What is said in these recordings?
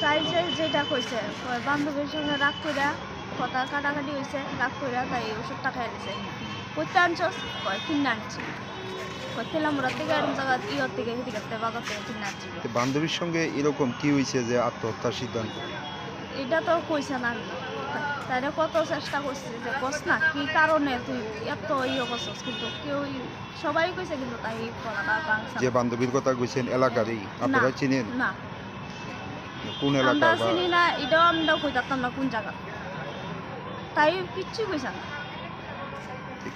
চাইছে যেটা কইছে বান্ধবীর সঙ্গে রাগ কইরা কথা কাটাকাটি হয়েছে, রাগ কইরা তাই ওষুধটা খাই দিছে। করতে আনছস কয় কিনে আনছি, খেলাম ওরা থেকে এরকম জায়গা ইয়র থেকে সেদিকে বাজার থেকে কিনে আনছি। বান্ধবীর সঙ্গে এরকম কি হয়েছে যে আত্মহত্যার সিদ্ধান্ত? এটা তো কইছে না, তাইলে কত চেষ্টা করছে যে কস না কি কারণে তুই এত করছস, কিন্তু কেউ সবাই কইছে কিন্তু তাই কথাটা বাংলা যে বান্ধবীর কথা কইছেন এলাকারই, আপনারা চিনেন? না, কোন আমরা এলাকা? চিনি না, এটাও আমরা কইতাম না কোন জায়গা, তাই কিচ্ছু কইছে না।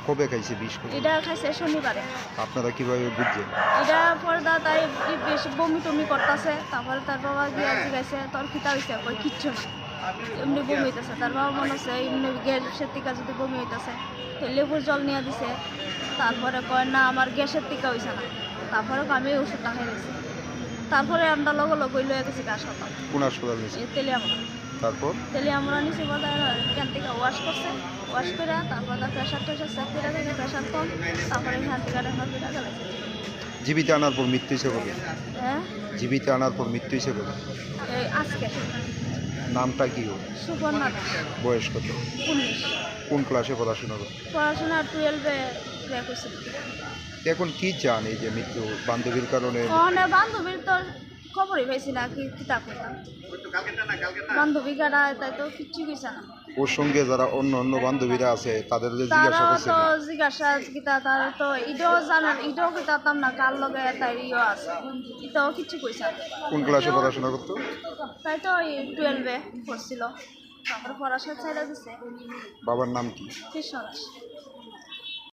কবে খাইছে বিষ? এটা খাইছে শনিবারে। আপনারা কিভাবে বুঝছেন? এটা পর্দা তাই বেশি বমি টমি করতেছে, তারপরে তার বাবা গিয়ে জিগাইছে তোর খিতা হয়েছে, কই কিচ্ছু না, এমনি বমি হইতেছে। তার বাবা মনে হচ্ছে এমনি গ্যাসের টিকা যদি বমি হইতেছে তো লেবুর জল নিয়ে দিছে। তারপরে কয় না আমার গ্যাসের টিকা হয়েছে না, তারপরে আমি ওষুধটা খাই দিছি। তারপরে আমরা লগে লগে লয়ে গেছি হাসপাতাল। কোন হাসপাতাল নিয়েছে? তেলিয়ামরা। তারপর তেলিয়ামরা নিচে বোধহয় এখান থেকে ওয়াশ করছে, ওয়াশ করে তারপর তার প্রেশার টেশার চেক করে দেখে প্রেশার কম, তারপরে এখান থেকে রেফার করে চালাইছে। জীবিত আনার পর মৃত্যু হিসেবে কবে? হ্যাঁ, জীবিত আনার পর মৃত্যু হিসেবে কবে? এই আজকে। নামটা কি ওর? সুপর্ণা দাস। বয়স কত? 19। কোন ক্লাসে পড়াশোনা করে? পড়াশোনা 12-এ ক্র্যাক হয়েছিল। এখন কি চান এই যে মৃত্যু বান্ধবীর কারণে? ওখানে বান্ধবীর তো খবরই পাইছি না, কি কিতাব করতাম বান্ধবী কারা, তাই তো কিচ্ছু কইছে না। ওর সঙ্গে যারা অন্য অন্য বান্ধবীরা আছে তাদের যে জিজ্ঞাসা তারা করছে? তো জিজ্ঞাসা কিতা, তারা তো এটাও জানান, এটাও কিতাম না কার লগে তাই ইয়ে আছে, এটাও কিচ্ছু কইছে না। কোন ক্লাসে পড়াশোনা করতো? তাই তো 12-এ পড়ছিল, তারপরে পড়াশোনা ছেড়ে দিছে। বাবার নাম কি? কৃষ্ণ দাস।